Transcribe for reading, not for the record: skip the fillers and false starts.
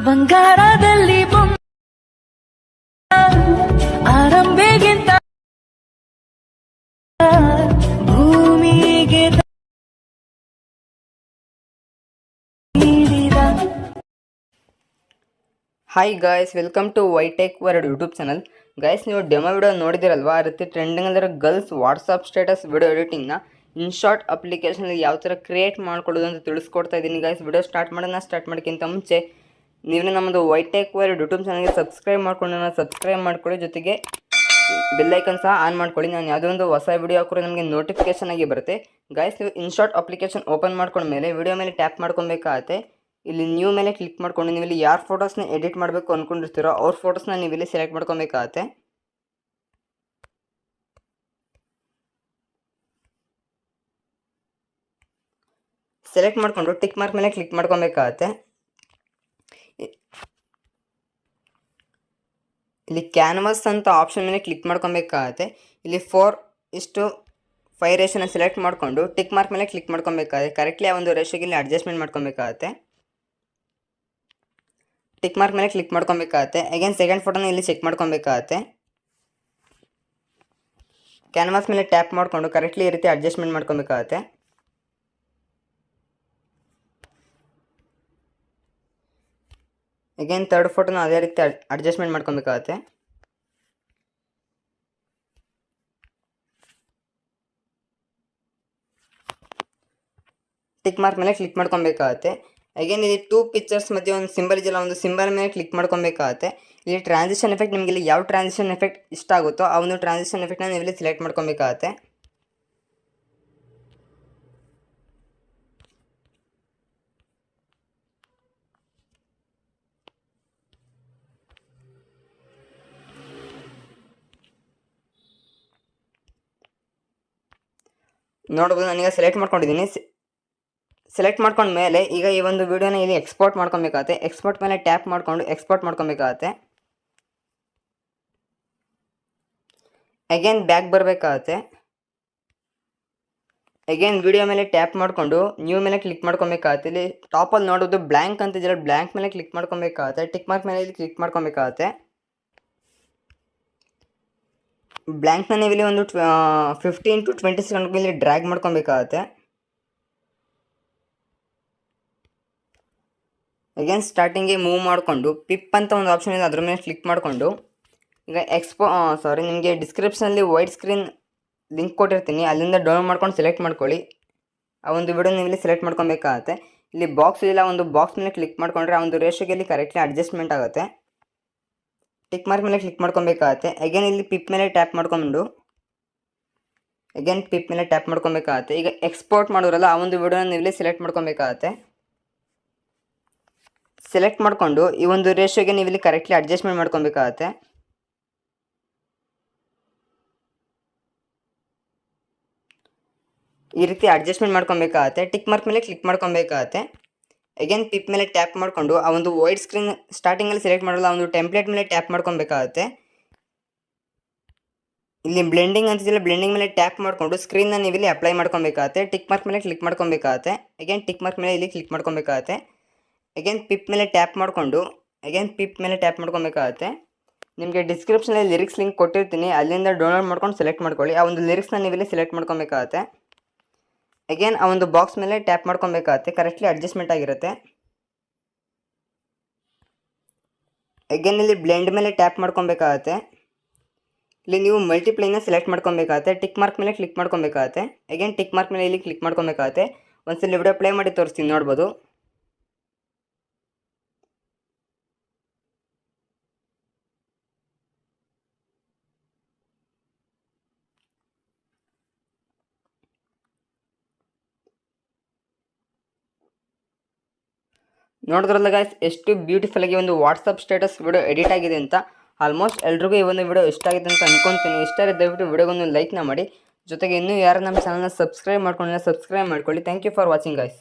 ಬಂಗಾರದಲ್ಲಿ ಆರಂಭೆಗಿಂತ ಭೂಮಿಗೆ hi guys, welcome to Vitech word YouTube channel. Guys, ನೀವು ಡೆಮೋ ವಿಡಿಯೋ ನೋಡಿದಿರಲ್ವಾ? ಆ ರೀತಿ ಟ್ರೆಂಡಿಂಗ್ ಅಂದರೆ ಗರ್ಲ್ಸ್ ವಾಟ್ಸಪ್ ಸ್ಟೇಟಸ್ ವಿಡಿಯೋ ಎಡಿಟಿಂಗ್ನ ಇನ್ಶಾರ್ಟ್ ಅಪ್ಲಿಕೇಶನಲ್ಲಿ ಯಾವ ಥರ ಕ್ರಿಯೇಟ್ ಮಾಡ್ಕೊಳ್ಳೋದು ಅಂತ ತಿಳಿಸ್ಕೊಡ್ತಾ ಇದ್ದೀನಿ. ಗಾಯ್ಸ್, ವಿಡಿಯೋ ಸ್ಟಾರ್ಟ್ ಮಾಡೋಕ್ಕಿಂತ ಮುಂಚೆ ನೀವು ನಮ್ಮದು ವೈಟೆಕ್ ವರ್ಡ್ ಯೂಟ್ಯೂಬ್ ಚಾನಲ್ಗೆ ಸಬ್ಸ್ಕ್ರೈಬ್ ಮಾಡ್ಕೊಳ್ಳಿ, ಜೊತೆಗೆ ಬೆಲ್ಲೈಕನ್ ಸಹ ಆನ್ ಮಾಡ್ಕೊಳ್ಳಿ. ನಾನು ಯಾವುದೋ ಒಂದು ಹೊಸ ವಿಡಿಯೋ ಹಾಕಿದ್ರೆ ನಮಗೆ ನೋಟಿಫಿಕೇಶನ್ ಆಗಿ ಬರುತ್ತೆ. ಗಾಯ್ಸ್, ನೀವು ಇನ್ಶಾರ್ಟ್ ಅಪ್ಲಿಕೇಶನ್ ಓಪನ್ ಮಾಡ್ಕೊಂಡ್ಮೇಲೆ ವಿಡಿಯೋ ಮೇಲೆ ಟ್ಯಾಪ್ ಮಾಡ್ಕೊಬೇಕಾಗತ್ತೆ. ಇಲ್ಲಿ ನ್ಯೂ ಮೇಲೆ ಕ್ಲಿಕ್ ಮಾಡ್ಕೊಂಡು ನೀವು ಇಲ್ಲಿ ಯಾರು ಫೋಟೋಸ್ನ ಎಡಿಟ್ ಮಾಡಬೇಕು ಅಂದ್ಕೊಂಡಿರ್ತೀರೋ ಅವ್ರ ಫೋಟೋಸ್ನ ನೀವು ಇಲ್ಲಿ ಸೆಲೆಕ್ಟ್ ಮಾಡ್ಕೊಬೇಕಾಗತ್ತೆ. ಸೆಲೆಕ್ಟ್ ಮಾಡಿಕೊಂಡು ಟಿಕ್ ಮಾರ್ಕ್ ಮೇಲೆ ಕ್ಲಿಕ್ ಮಾಡ್ಕೊಬೇಕಾಗತ್ತೆ. ಇಲ್ಲಿ ಕ್ಯಾನ್ವಾಸ್ ಅಂತ ಆಪ್ಷನ್ ಮೇಲೆ ಕ್ಲಿಕ್ ಮಾಡ್ಕೊಬೇಕಾಗತ್ತೆ. ಇಲ್ಲಿ 4:5 ರೇಷನ್ನ ಸೆಲೆಕ್ಟ್ ಮಾಡಿಕೊಂಡು ಟಿಕ್ ಮಾರ್ಕ್ ಮೇಲೆ ಕ್ಲಿಕ್ ಮಾಡ್ಕೊಬೇಕಾಗತ್ತೆ. ಕರೆಕ್ಟ್ಲಿ ಆ ಒಂದು ರೇಷಿಯೋಗೆ ಇಲ್ಲಿ ಅಡ್ಜಸ್ಟ್ಮೆಂಟ್ ಮಾಡ್ಕೊಬೇಕಾಗತ್ತೆ. ಟಿಕ್ ಮಾರ್ಕ್ ಮೇಲೆ ಕ್ಲಿಕ್ ಮಾಡ್ಕೊಬೇಕಾಗತ್ತೆ. ಅಗೇನ್ ಸೆಕೆಂಡ್ ಫೋಟೋನ ಇಲ್ಲಿ ಚೆಕ್ ಮಾಡ್ಕೊಬೇಕಾಗತ್ತೆ. ಕ್ಯಾನ್ವಾಸ್ ಮೇಲೆ ಟ್ಯಾಪ್ ಮಾಡಿಕೊಂಡು ಕರೆಕ್ಟ್ಲಿ ಈ ರೀತಿ ಅಡ್ಜಸ್ಟ್ಮೆಂಟ್ ಮಾಡ್ಕೊಬೇಕಾಗತ್ತೆ. ಅಗೇನ್ ಥರ್ಡ್ ಫೋಟೋನ ಅದೇ ರೀತಿ ಅಡ್ಜಸ್ಟ್ಮೆಂಟ್ ಮಾಡ್ಕೊಬೇಕಾಗತ್ತೆ. ಟಿಕ್ ಮಾರ್ಕ್ ಮೇಲೆ ಕ್ಲಿಕ್ ಮಾಡ್ಕೊಬೇಕಾಗತ್ತೆ. ಅಗೇನ್ ಇಲ್ಲಿ 2 ಪಿಕ್ಚರ್ಸ್ ಮಧ್ಯೆ ಒಂದು ಸಿಂಬಲ್ ಇದೆಯಲ್ಲ, ಒಂದು ಸಿಂಬಲ್ ಮೇಲೆ ಕ್ಲಿಕ್ ಮಾಡ್ಕೊಬೇಕಾಗತ್ತೆ. ಇಲ್ಲಿ ಟ್ರಾನ್ಸಿಷನ್ ಎಫೆಕ್ಟ್, ನಿಮಗೆ ಇಲ್ಲಿ ಯಾವ ಟ್ರಾನ್ಸಿಷನ್ ಎಫೆಕ್ಟ್ ಇಷ್ಟ ಆಗುತ್ತೋ ಆ ಒಂದು ಟ್ರಾನ್ಸಿಷನ್ ಎಫೆಕ್ಟ್ನ ನೀವು ಇಲ್ಲಿ ಸೆಲೆಕ್ಟ್ ಮಾಡ್ಕೊಬೇಕಾಗತ್ತೆ. ನೋಡ್ಬೋದು, ನಾನೀಗ ಸೆಲೆಕ್ಟ್ ಮಾಡ್ಕೊಂಡಿದ್ದೀನಿ. ಸೆಲೆಕ್ಟ್ ಮಾಡ್ಕೊಂಡ ಮೇಲೆ ಈಗ ಈ ಒಂದು ವಿಡಿಯೋನ ಇಲ್ಲಿ ಎಕ್ಸ್ಪೋರ್ಟ್ ಮಾಡ್ಕೊಬೇಕಾಗತ್ತೆ. ಎಕ್ಸ್ಪೋರ್ಟ್ ಮೇಲೆ ಟ್ಯಾಪ್ ಮಾಡಿಕೊಂಡು ಎಕ್ಸ್ಪೋರ್ಟ್ ಮಾಡ್ಕೊಬೇಕಾಗತ್ತೆ. ಅಗೇನ್ ಬ್ಯಾಕ್ ಬರಬೇಕಾಗತ್ತೆ. ಅಗೇನ್ ವಿಡಿಯೋ ಮೇಲೆ ಟ್ಯಾಪ್ ಮಾಡಿಕೊಂಡು ನ್ಯೂ ಮೇಲೆ ಕ್ಲಿಕ್ ಮಾಡ್ಕೊಬೇಕಾಗತ್ತೆ. ಇಲ್ಲಿ ಟಾಪಲ್ಲಿ ನೋಡೋದು ಬ್ಲ್ಯಾಂಕ್ ಅಂತ ಇದೆಯಲ್ಲ, ಬ್ಲ್ಯಾಂಕ್ ಮೇಲೆ ಕ್ಲಿಕ್ ಮಾಡ್ಕೊಬೇಕಾಗತ್ತೆ. ಟಿಕ್ ಮಾರ್ಕ್ ಮೇಲೆ ಇಲ್ಲಿ ಕ್ಲಿಕ್ ಮಾಡ್ಕೊಬೇಕಾಗತ್ತೆ. ಬ್ಲ್ಯಾಂಕ್ನ ನೀವು ಇಲ್ಲಿ ಒಂದು 15 to 20 ಸೆಕೆಂಡ್ ಇಲ್ಲಿ ಡ್ರ್ಯಾಗ್ ಮಾಡ್ಕೊಬೇಕಾಗತ್ತೆ. ಅಗೇನ್ ಸ್ಟಾರ್ಟಿಂಗ್ಗೆ ಮೂವ್ ಮಾಡಿಕೊಂಡು ಪಿಪ್ ಅಂತ ಒಂದು ಆಪ್ಷನ್ ಇದೆ, ಅದ್ರ ಮೇಲೆ ಕ್ಲಿಕ್ ಮಾಡಿಕೊಂಡು ಈಗ ನಿಮಗೆ ಡಿಸ್ಕ್ರಿಪ್ಷನಲ್ಲಿ ವೈಟ್ ಸ್ಕ್ರೀನ್ ಲಿಂಕ್ ಕೊಟ್ಟಿರ್ತೀನಿ, ಅಲ್ಲಿಂದ ಡೌನ್ಲೋಡ್ ಮಾಡ್ಕೊಂಡು ಸೆಲೆಕ್ಟ್ ಮಾಡ್ಕೊಳ್ಳಿ. ಆ ಒಂದು ವಿಡಿಯೋ ನೀವು ಇಲ್ಲಿ ಸೆಲೆಕ್ಟ್ ಮಾಡ್ಕೊಬೇಕಾಗತ್ತೆ. ಇಲ್ಲಿ ಬಾಕ್ಸ್ ಇಲ್ಲ, ಒಂದು ಬಾಕ್ಸ್ ಮೇಲೆ ಕ್ಲಿಕ್ ಮಾಡ್ಕೊಂಡ್ರೆ ಆ ಒಂದು ರೇಷಿಯೋಗೆ ಇಲ್ಲಿ ಕರೆಕ್ಟ್ಲಿ ಅಡ್ಜಸ್ಟ್ಮೆಂಟ್ ಆಗುತ್ತೆ. ಟಿಕ್ ಮಾರ್ಕ್ ಮೇಲೆ ಕ್ಲಿಕ್ ಮಾಡ್ಕೊಬೇಕಾಗತ್ತೆ. ಅಗೇನ್ ಇಲ್ಲಿ ಪಿಪ್ ಮೇಲೆ ಟ್ಯಾಪ್ ಮಾಡ್ಕೊಂಡು ಮಾಡ್ಕೊಬೇಕಾಗತ್ತೆ. ಈಗ ಎಕ್ಸ್ಪೋರ್ಟ್ ಮಾಡೋರಲ್ಲ ಆ ಒಂದು ವಿಡಿಯೋನ ನೀವು ಇಲ್ಲಿ ಸೆಲೆಕ್ಟ್ ಮಾಡ್ಕೊಬೇಕಾಗತ್ತೆ. ಸೆಲೆಕ್ಟ್ ಮಾಡಿಕೊಂಡು ಈ ಒಂದು ರೇಷಿಯೋಗೆ ನೀವು ಇಲ್ಲಿ ಕರೆಕ್ಟ್ಲಿ ಅಡ್ಜಸ್ಟ್ಮೆಂಟ್ ಮಾಡ್ಕೊಬೇಕಾಗತ್ತೆ. ಈ ರೀತಿ ಅಡ್ಜಸ್ಟ್ಮೆಂಟ್ ಮಾಡ್ಕೊಬೇಕಾಗತ್ತೆ. ಟಿಕ್ ಮಾರ್ಕ್ ಮೇಲೆ ಕ್ಲಿಕ್ ಮಾಡ್ಕೊಬೇಕಾಗತ್ತೆ. ಅಗೇನ್ ಪಿಪ್ ಮೇಲೆ ಟ್ಯಾಪ್ ಮಾಡಿಕೊಂಡು ಆ ಒಂದು ವೈಟ್ ಸ್ಕ್ರೀನ್ ಸ್ಟಾರ್ಟಿಂಗಲ್ಲಿ ಸೆಲೆಕ್ಟ್ ಮಾಡಲ್ಲ, ಆ ಒಂದು ಟೆಂಪ್ಲೇಟ್ ಮೇಲೆ ಟ್ಯಾಪ್ ಮಾಡ್ಕೊಬೇಕಾಗತ್ತೆ. ಇಲ್ಲಿ ಬ್ಲೆಂಡಿಂಗ್ ಅಂತಿದೆಯಲ್ಲ, ಬ್ಲೆಂಡಿಂಗ್ ಮೇಲೆ ಟ್ಯಾಪ್ ಮಾಡಿಕೊಂಡು ಸ್ಕ್ರೀನ್ನ ನೀವು ಇಲ್ಲಿ ಅಪ್ಲೈ ಮಾಡ್ಕೊಬೇಕಾಗತ್ತೆ. ಟಿಕ್ ಮಾರ್ಕ್ ಮೇಲೆ ಕ್ಲಿಕ್ ಮಾಡ್ಕೊಬೇಕಾಗತ್ತೆ. ಅಗೇನ್ ಟಿಕ್ ಮಾರ್ಕ್ ಮೇಲೆ ಇಲ್ಲಿ ಕ್ಲಿಕ್ ಮಾಡ್ಕೊಬೇಕಾಗತ್ತೆ. ಅಗೇನ್ ಪಿಪ್ ಮೇಲೆ ಟ್ಯಾಪ್ ಮಾಡ್ಕೊಬೇಕಾಗತ್ತೆ. ನಿಮಗೆ ಡಿಸ್ಕ್ರಿಪ್ಷನಲ್ಲಿ ಲಿರಿಕ್ಸ್ ಲಿಂಕ್ ಕೊಟ್ಟಿರ್ತೀನಿ, ಅಲ್ಲಿಂದ ಡೌನ್ಲೋಡ್ ಮಾಡ್ಕೊಂಡು ಸೆಲೆಕ್ಟ್ ಮಾಡ್ಕೊಳ್ಳಿ. ಆ ಒಂದು ಲಿರಿಕ್ಸ್ನ ನೀವು ಇಲ್ಲಿ ಸೆಲೆಕ್ಟ್ ಮಾಡ್ಕೊಬೇಕಾಗತ್ತೆ. ಅಗೇನ್ ಆ ಒಂದು ಬಾಕ್ಸ್ ಮೇಲೆ ಟ್ಯಾಪ್ ಮಾಡ್ಕೊಬೇಕಾಗತ್ತೆ. ಕರೆಕ್ಟ್ಲಿ ಅಡ್ಜಸ್ಟ್ಮೆಂಟ್ ಆಗಿರುತ್ತೆ. ಅಗೇನ್ ಇಲ್ಲಿ ಬ್ಲೆಂಡ್ ಮೇಲೆ ಟ್ಯಾಪ್ ಮಾಡ್ಕೊಬೇಕಾಗತ್ತೆ. ಇಲ್ಲಿ ನೀವು ಮಲ್ಟಿಪ್ಲೈನ ಸೆಲೆಕ್ಟ್ ಮಾಡ್ಕೊಬೇಕಾಗತ್ತೆ. ಟಿಕ್ ಮಾರ್ಕ್ ಮೇಲೆ ಕ್ಲಿಕ್ ಮಾಡ್ಕೊಬೇಕಾಗತ್ತೆ. ಅಗೇನ್ ಟಿಕ್ ಮಾರ್ಕ್ ಮೇಲೆ ಇಲ್ಲಿ ಕ್ಲಿಕ್ ಮಾಡ್ಕೊಬೇಕಾಗತ್ತೆ. ಒಂದ್ಸಲ ವಿಡಿಯೋ ಪ್ಲೇ ಮಾಡಿ ತೋರಿಸ್ತೀನಿ, ನೋಡ್ಬೋದು. ನೋಡಿದ್ರಲ್ಲ ಗಾಯ್ಸ್, ಎಷ್ಟು ಬ್ಯೂಟಿಫುಲ್ ಆಗಿ ಒಂದು ವಾಟ್ಸಪ್ ಸ್ಟೇಟಸ್ ವಿಡಿಯೋ ಎಡಿಟ್ ಆಗಿದೆ ಅಂತ. ಆಲ್ಮೋಸ್ಟ್ ಎಲ್ರಿಗೂ ಈ ಒಂದು ವಿಡಿಯೋ ಇಷ್ಟ ಆಗಿದೆ ಅಂತ ಅನ್ಕೊತೀನಿ. ಇಷ್ಟ ಆದರೆ ದಯವಿಟ್ಟು ವಿಡಿಯೋಗೊಂದು ಲೈಕ್ನ ಮಾಡಿ, ಜೊತೆಗೆ ಇನ್ನೂ ಯಾರು ನಮ್ಮ ಚಾನಲ್ನ ಸಬ್ಸ್ಕ್ರೈಬ್ ಮಾಡ್ಕೊಂಡಿಲ್ಲ ಸಬ್ಸ್ಕ್ರೈಬ್ ಮಾಡ್ಕೊಳ್ಳಿ. Thank you for watching guys.